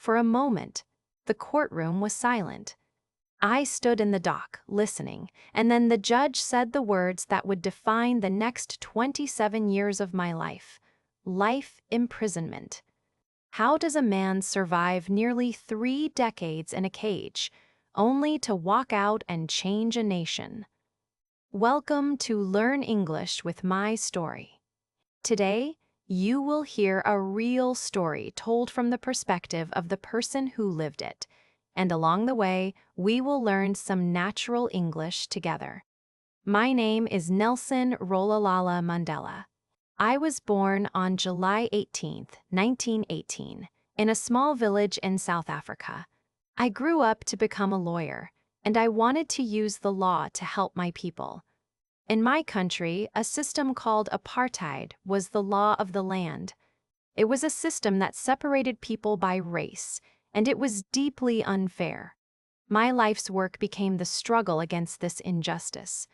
For a moment, the courtroom was silent. I stood in the dock, listening, and then the judge said the words that would define the next 27 years of my life: life imprisonment. How does a man survive nearly 3 decades in a cage, only to walk out and change a nation? Welcome to Learn English with my story. Today, you will hear a real story told from the perspective of the person who lived it, and along the way, we will learn some natural English together. My name is Nelson Mandela. I was born on July 18, 1918, in a small village in South Africa. I grew up to become a lawyer, and I wanted to use the law to help my people. In my country, a system called apartheid was the law of the land. It was a system that separated people by race, and it was deeply unfair. My life's work became the struggle against this injustice.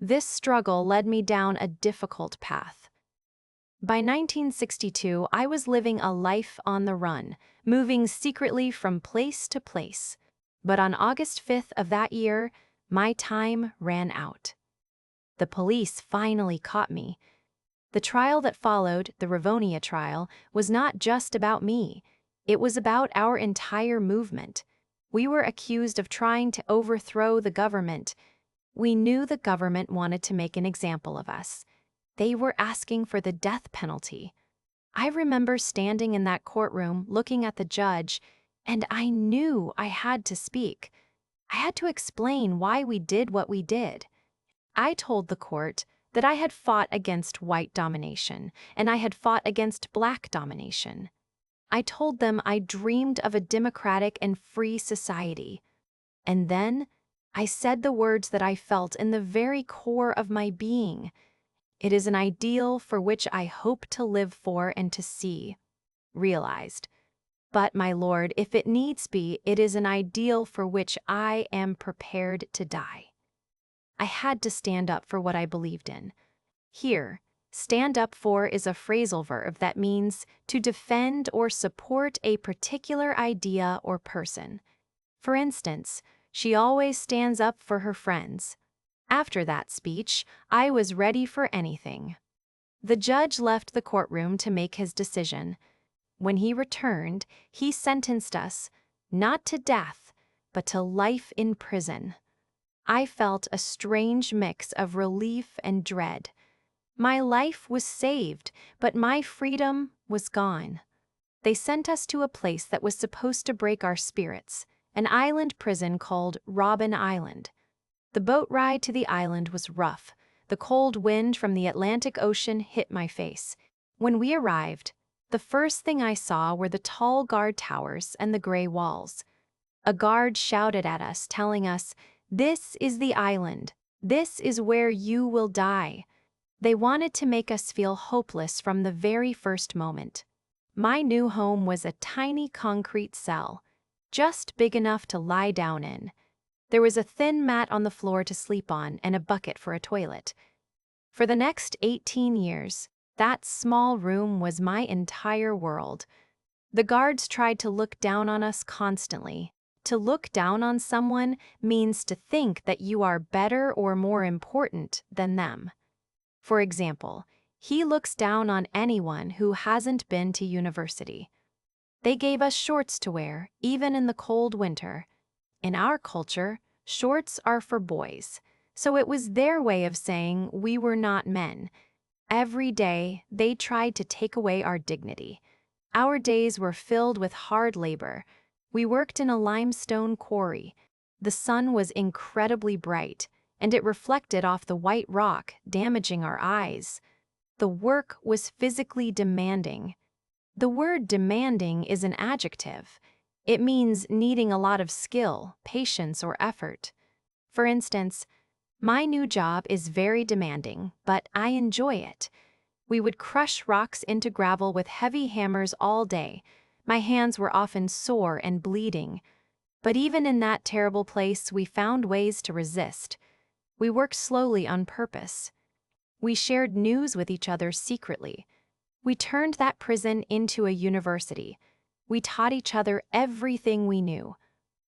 This struggle led me down a difficult path. By 1962, I was living a life on the run, moving secretly from place to place. But on August 5th of that year, my time ran out. The police finally caught me. The trial that followed, the Rivonia trial, was not just about me. It was about our entire movement. We were accused of trying to overthrow the government. We knew the government wanted to make an example of us. They were asking for the death penalty. I remember standing in that courtroom looking at the judge, and I knew I had to speak. I had to explain why we did what we did. I told the court that I had fought against white domination, and I had fought against black domination. I told them I dreamed of a democratic and free society. And then I said the words that I felt in the very core of my being. It is an ideal for which I hope to live for and to see realized. But, my lord, if it needs be, it is an ideal for which I am prepared to die. I had to stand up for what I believed in. Here, stand up for is a phrasal verb that means to defend or support a particular idea or person. For instance, she always stands up for her friends. After that speech, I was ready for anything. The judge left the courtroom to make his decision. When he returned, he sentenced us, not to death, but to life in prison. I felt a strange mix of relief and dread. My life was saved, but my freedom was gone. They sent us to a place that was supposed to break our spirits, an island prison called Robben Island. The boat ride to the island was rough. The cold wind from the Atlantic Ocean hit my face. When we arrived, the first thing I saw were the tall guard towers and the gray walls. A guard shouted at us, telling us, "This is the island. This is where you will die." They wanted to make us feel hopeless from the very first moment. My new home was a tiny concrete cell, just big enough to lie down in. There was a thin mat on the floor to sleep on and a bucket for a toilet. For the next 18 years, that small room was my entire world. The guards tried to look down on us constantly. To look down on someone means to think that you are better or more important than them. For example, he looks down on anyone who hasn't been to university. They gave us shorts to wear, even in the cold winter. In our culture, shorts are for boys, so it was their way of saying we were not men. Every day, they tried to take away our dignity. Our days were filled with hard labor. We worked in a limestone quarry. The sun was incredibly bright, and it reflected off the white rock, damaging our eyes. The work was physically demanding. The word demanding is an adjective. It means needing a lot of skill, patience, or effort. For instance, my new job is very demanding, but I enjoy it. We would crush rocks into gravel with heavy hammers all day. My hands were often sore and bleeding. But even in that terrible place, we found ways to resist. We worked slowly on purpose. We shared news with each other secretly. We turned that prison into a university. We taught each other everything we knew.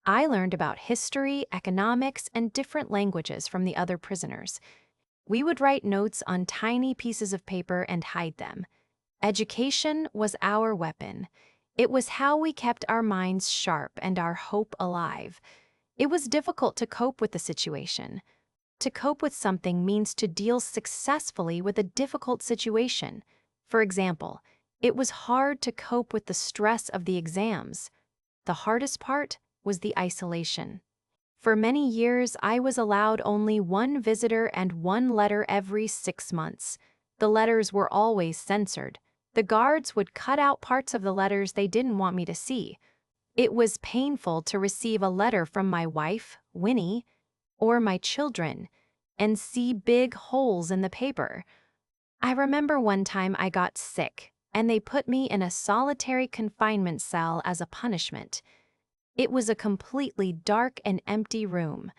I learned about history, economics, and different languages from the other prisoners. We would write notes on tiny pieces of paper and hide them. Education was our weapon. It was how we kept our minds sharp and our hope alive. It was difficult to cope with the situation. To cope with something means to deal successfully with a difficult situation. For example, it was hard to cope with the stress of the exams. The hardest part was the isolation. For many years, I was allowed only one visitor and one letter every 6 months. The letters were always censored. The guards would cut out parts of the letters they didn't want me to see. It was painful to receive a letter from my wife, Winnie, or my children, and see big holes in the paper. I remember one time I got sick, and they put me in a solitary confinement cell as a punishment. It was a completely dark and empty room.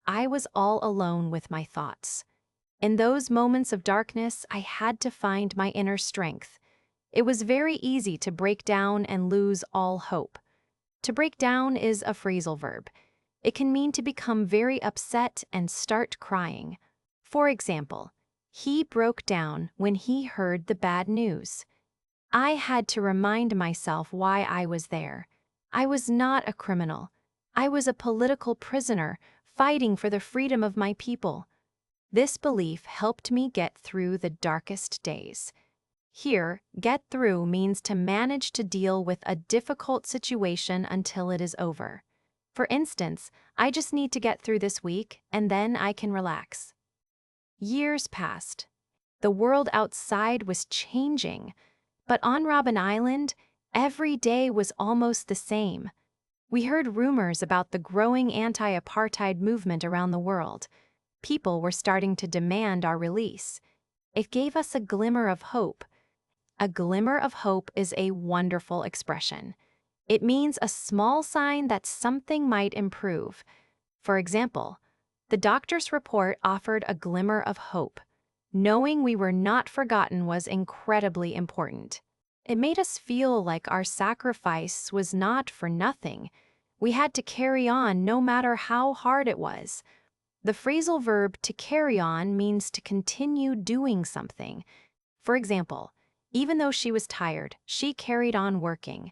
I was all alone with my thoughts. In those moments of darkness, I had to find my inner strength. It was very easy to break down and lose all hope. To break down is a phrasal verb. It can mean to become very upset and start crying. For example, he broke down when he heard the bad news. I had to remind myself why I was there. I was not a criminal. I was a political prisoner fighting for the freedom of my people. This belief helped me get through the darkest days. Here, get through means to manage to deal with a difficult situation until it is over. For instance, I just need to get through this week and then I can relax. Years passed. The world outside was changing, but on Robben Island, every day was almost the same. We heard rumors about the growing anti-apartheid movement around the world. People were starting to demand our release. It gave us a glimmer of hope. A glimmer of hope is a wonderful expression. It means a small sign that something might improve. For example, the doctor's report offered a glimmer of hope. Knowing we were not forgotten was incredibly important. It made us feel like our sacrifice was not for nothing. We had to carry on no matter how hard it was. The phrasal verb to carry on means to continue doing something. For example, even though she was tired, she carried on working.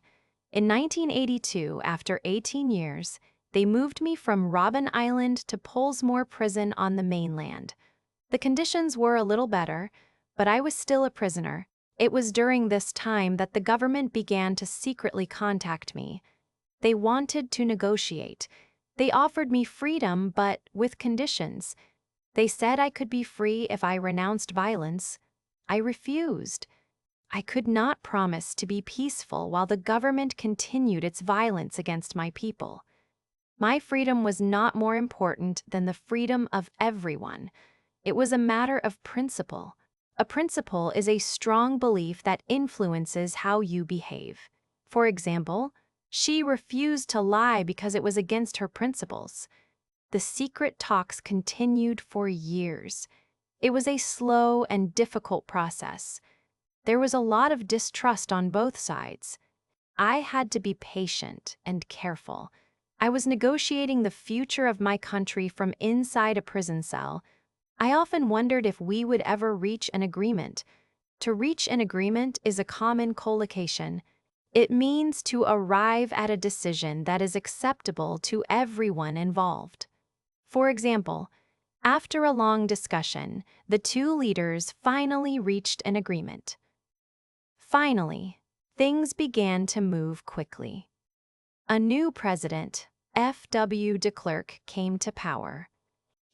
In 1982, after 18 years, they moved me from Robben Island to Pollsmoor Prison on the mainland. The conditions were a little better, but I was still a prisoner. It was during this time that the government began to secretly contact me. They wanted to negotiate. They offered me freedom, but with conditions. They said I could be free if I renounced violence. I refused. I could not promise to be peaceful while the government continued its violence against my people. My freedom was not more important than the freedom of everyone. It was a matter of principle. A principle is a strong belief that influences how you behave. For example, she refused to lie because it was against her principles. The secret talks continued for years. It was a slow and difficult process. There was a lot of distrust on both sides. I had to be patient and careful. I was negotiating the future of my country from inside a prison cell. I often wondered if we would ever reach an agreement. To reach an agreement is a common collocation. It means to arrive at a decision that is acceptable to everyone involved. For example, after a long discussion, the two leaders finally reached an agreement. Finally, things began to move quickly. A new president, F.W. de Klerk, came to power.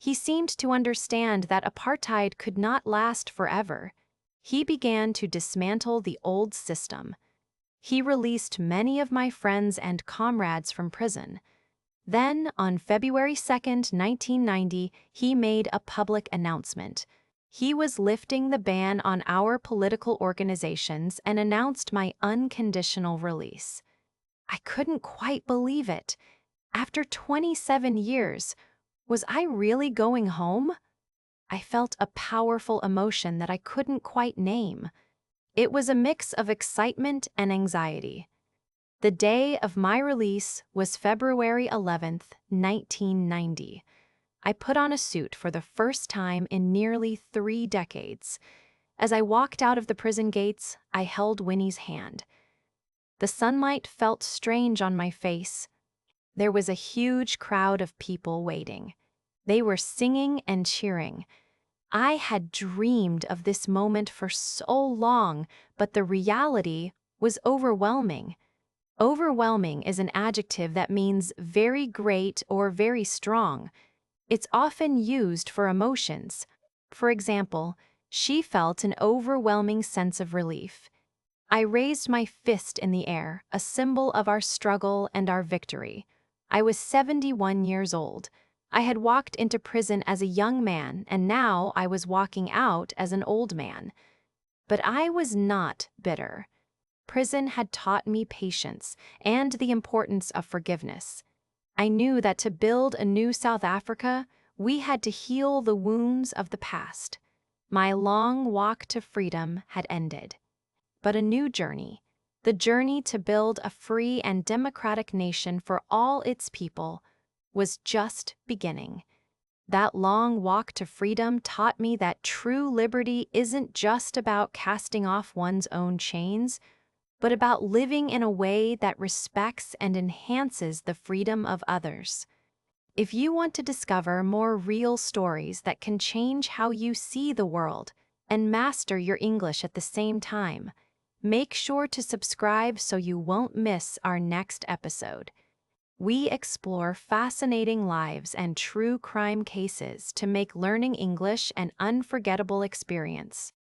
He seemed to understand that apartheid could not last forever. He began to dismantle the old system. He released many of my friends and comrades from prison. Then, on February 2nd, 1990, he made a public announcement. He was lifting the ban on our political organizations and announced my unconditional release. I couldn't quite believe it. After 27 years, was I really going home? I felt a powerful emotion that I couldn't quite name. It was a mix of excitement and anxiety. The day of my release was February 11th, 1990. I put on a suit for the first time in nearly 3 decades. As I walked out of the prison gates, I held Winnie's hand. The sunlight felt strange on my face. There was a huge crowd of people waiting. They were singing and cheering. I had dreamed of this moment for so long, but the reality was overwhelming. Overwhelming is an adjective that means very great or very strong. It's often used for emotions. For example, she felt an overwhelming sense of relief. I raised my fist in the air, a symbol of our struggle and our victory. I was 71 years old. I had walked into prison as a young man, and now I was walking out as an old man. But I was not bitter. Prison had taught me patience and the importance of forgiveness. I knew that to build a new South Africa, we had to heal the wounds of the past. My long walk to freedom had ended. But a new journey, the journey to build a free and democratic nation for all its people, was just beginning. That long walk to freedom taught me that true liberty isn't just about casting off one's own chains, but about living in a way that respects and enhances the freedom of others. If you want to discover more real stories that can change how you see the world and master your English at the same time, make sure to subscribe so you won't miss our next episode. We explore fascinating lives and true crime cases to make learning English an unforgettable experience.